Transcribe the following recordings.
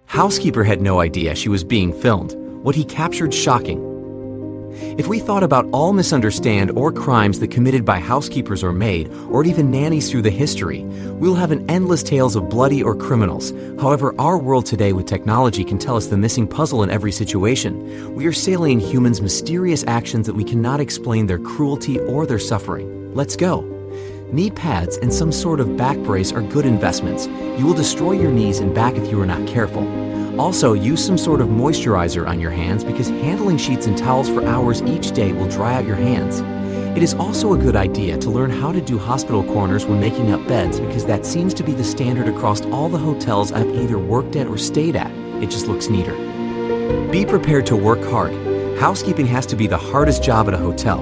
Housekeeper had no idea she was being filmed. What he captured shocking. If we thought about all misunderstand or crimes that committed by housekeepers or maid, or even nannies through the history, we'll have an endless tales of bloody or criminals. However, our world today with technology can tell us the missing puzzle in every situation. We are sailing humans' mysterious actions that we cannot explain their cruelty or their suffering. Let's go. Knee pads and some sort of back brace are good investments. You will destroy your knees and back if you are not careful. Also, use some sort of moisturizer on your hands because handling sheets and towels for hours each day will dry out your hands. It is also a good idea to learn how to do hospital corners when making up beds because that seems to be the standard across all the hotels I've either worked at or stayed at. It just looks neater. Be prepared to work hard. Housekeeping has to be the hardest job at a hotel.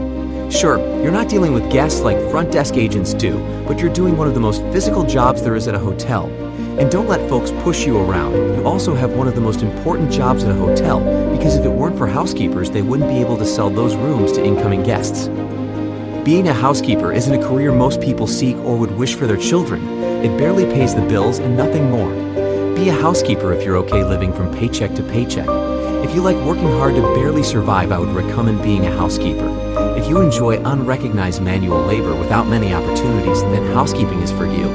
Sure, you're not dealing with guests like front desk agents do, but you're doing one of the most physical jobs there is at a hotel. And don't let folks push you around. You also have one of the most important jobs at a hotel because if it weren't for housekeepers, they wouldn't be able to sell those rooms to incoming guests. Being a housekeeper isn't a career most people seek or would wish for their children. It barely pays the bills and nothing more. Be a housekeeper if you're okay living from paycheck to paycheck. If you like working hard to barely survive, I would recommend being a housekeeper. If you enjoy unrecognized manual labor without many opportunities, then housekeeping is for you.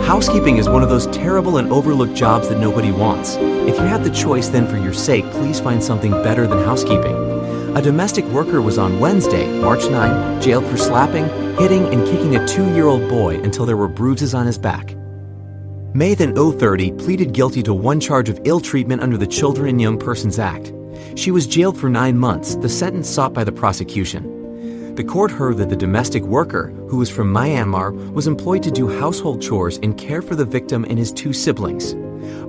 Housekeeping is one of those terrible and overlooked jobs that nobody wants. If you have the choice, then for your sake, please find something better than housekeeping. A domestic worker was on Wednesday, March 9, jailed for slapping, hitting, and kicking a 2-year-old boy until there were bruises on his back. May then 030 pleaded guilty to one charge of ill treatment under the Children and Young Persons Act. She was jailed for 9 months, the sentence sought by the prosecution. The court heard that the domestic worker, who was from Myanmar, was employed to do household chores and care for the victim and his 2 siblings.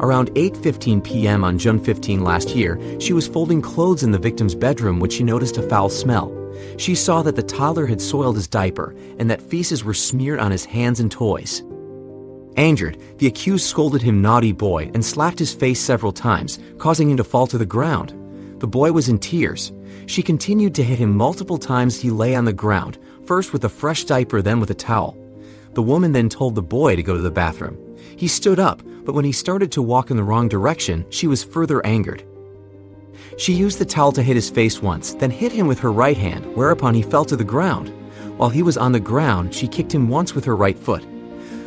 Around 8:15 p.m. on June 15 last year, she was folding clothes in the victim's bedroom when she noticed a foul smell. She saw that the toddler had soiled his diaper and that feces were smeared on his hands and toys. Angered, the accused scolded him naughty boy and slapped his face several times, causing him to fall to the ground. The boy was in tears. She continued to hit him multiple times. He lay on the ground, first with a fresh diaper, then with a towel. The woman then told the boy to go to the bathroom. He stood up, but when he started to walk in the wrong direction, she was further angered. She used the towel to hit his face once, then hit him with her right hand, whereupon he fell to the ground. While he was on the ground, she kicked him once with her right foot.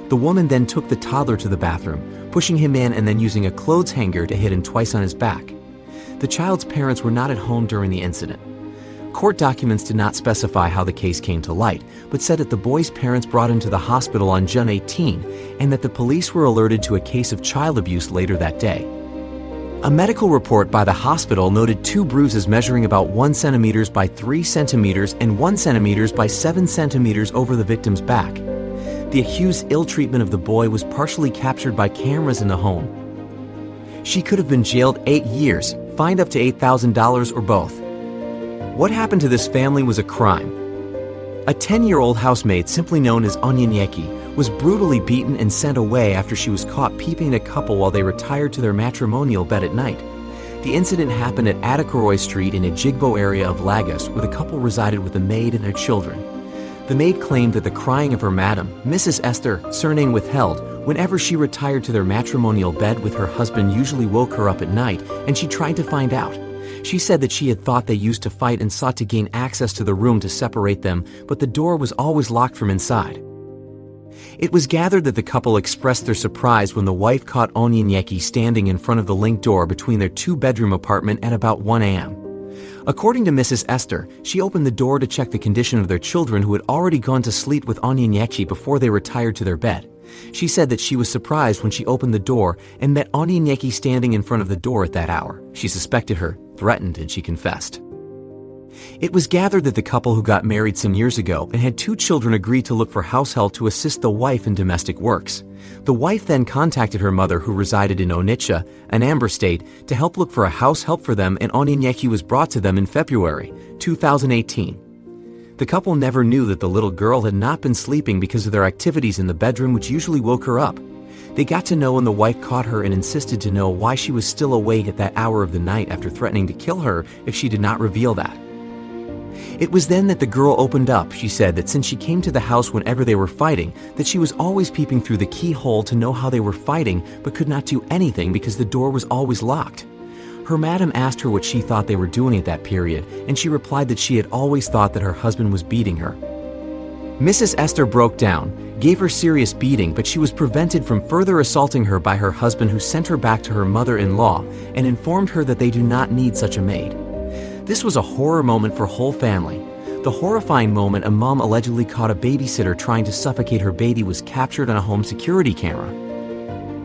The woman then took the toddler to the bathroom, pushing him in and then using a clothes hanger to hit him twice on his back. The child's parents were not at home during the incident. Court documents did not specify how the case came to light, but said that the boy's parents brought him to the hospital on June 18 and that the police were alerted to a case of child abuse later that day. A medical report by the hospital noted 2 bruises measuring about 1 centimeter by 3 centimeters and 1 centimeter by 7 centimeters over the victim's back. The accused's ill treatment of the boy was partially captured by cameras in the home. She could have been jailed 8 years, fined up to $8,000 or both. What happened to this family was a crime. A 10-year-old housemaid, simply known as Onyanyeki, was brutally beaten and sent away after she was caught peeping at a couple while they retired to their matrimonial bed at night. The incident happened at Adikoroy Street in a Jigbo area of Lagos, where the couple resided with a maid and their children. The maid claimed that the crying of her madam, Mrs. Esther, surname withheld, whenever she retired to their matrimonial bed with her husband usually woke her up at night, and she tried to find out. She said that she had thought they used to fight and sought to gain access to the room to separate them, but the door was always locked from inside. It was gathered that the couple expressed their surprise when the wife caught Onyanyeki standing in front of the linked door between their 2-bedroom apartment at about 1 a.m. According to Mrs. Esther, she opened the door to check the condition of their children who had already gone to sleep with Onyanyeki before they retired to their bed. She said that she was surprised when she opened the door and met Onyanyeki standing in front of the door at that hour. She suspected her, threatened, and she confessed. It was gathered that the couple who got married some years ago and had 2 children agreed to look for house help to assist the wife in domestic works. The wife then contacted her mother, who resided in Onitsha, Anambra State, to help look for a house help for them, and Onyanyeki was brought to them in February 2018. The couple never knew that the little girl had not been sleeping because of their activities in the bedroom, which usually woke her up. They got to know when the wife caught her and insisted to know why she was still awake at that hour of the night after threatening to kill her if she did not reveal that. It was then that the girl opened up. She said that since she came to the house whenever they were fighting, that she was always peeping through the keyhole to know how they were fighting, but could not do anything because the door was always locked. Her madam asked her what she thought they were doing at that period, and she replied that she had always thought that her husband was beating her. Mrs. Esther broke down, gave her serious beating, but she was prevented from further assaulting her by her husband, who sent her back to her mother-in-law and informed her that they do not need such a maid. This was a horror moment for whole family. The horrifying moment a mom allegedly caught a babysitter trying to suffocate her baby was captured on a home security camera.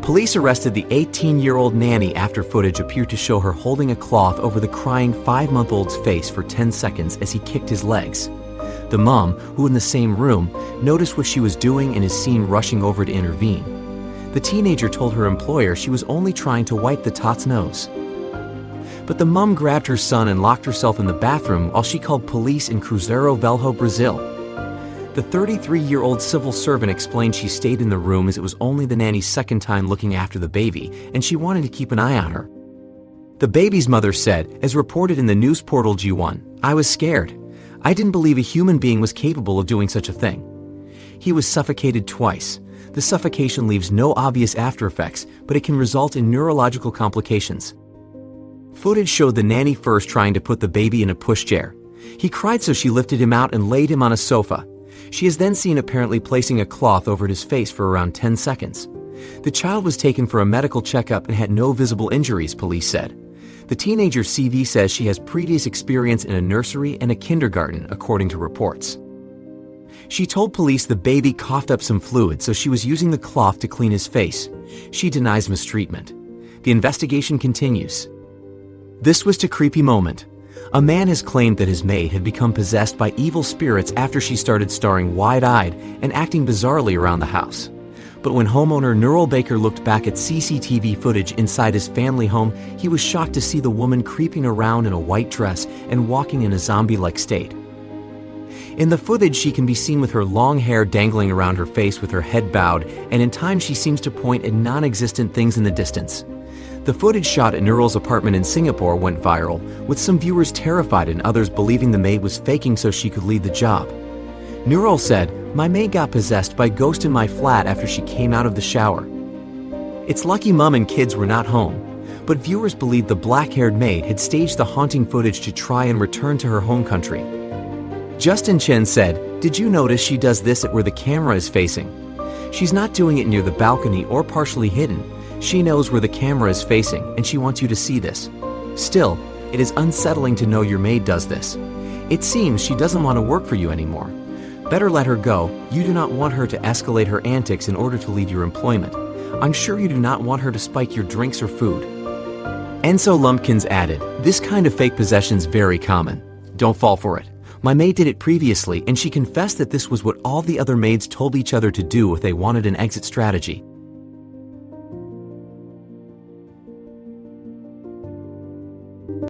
Police arrested the 18-year-old nanny after footage appeared to show her holding a cloth over the crying 5-month-old's face for 10 seconds as he kicked his legs. The mom, who in the same room, noticed what she was doing and is seen rushing over to intervene. The teenager told her employer she was only trying to wipe the tot's nose. But the mom grabbed her son and locked herself in the bathroom while she called police in Cruzeiro Velho, Brazil. The 33-year-old civil servant explained she stayed in the room as it was only the nanny's second time looking after the baby, and she wanted to keep an eye on her. The baby's mother said, as reported in the news portal G1, "I was scared. I didn't believe a human being was capable of doing such a thing." He was suffocated twice. The suffocation leaves no obvious after effects, but it can result in neurological complications. Footage showed the nanny first trying to put the baby in a pushchair. He cried, so she lifted him out and laid him on a sofa. She is then seen apparently placing a cloth over his face for around 10 seconds. The child was taken for a medical checkup and had no visible injuries, police said. The teenager's CV says she has previous experience in a nursery and a kindergarten, according to reports. She told police the baby coughed up some fluid, so she was using the cloth to clean his face. She denies mistreatment. The investigation continues. This was a creepy moment. A man has claimed that his maid had become possessed by evil spirits after she started staring wide-eyed and acting bizarrely around the house. But when homeowner Nurul Baker looked back at CCTV footage inside his family home, he was shocked to see the woman creeping around in a white dress and walking in a zombie-like state. In the footage, she can be seen with her long hair dangling around her face with her head bowed, and in time she seems to point at non-existent things in the distance. The footage shot at Nurul's apartment in Singapore went viral, with some viewers terrified and others believing the maid was faking so she could leave the job. Nurul said, "My maid got possessed by a ghost in my flat after she came out of the shower. It's lucky Mum and kids were not home." But viewers believed the black-haired maid had staged the haunting footage to try and return to her home country. Justin Chen said, "Did you notice she does this at where the camera is facing? She's not doing it near the balcony or partially hidden. She knows where the camera is facing, and she wants you to see this. Still, it is unsettling to know your maid does this. It seems she doesn't want to work for you anymore. Better let her go. You do not want her to escalate her antics in order to leave your employment. I'm sure you do not want her to spike your drinks or food." Enzo Lumpkins added, "This kind of fake possession's very common. Don't fall for it. My maid did it previously, and she confessed that this was what all the other maids told each other to do if they wanted an exit strategy.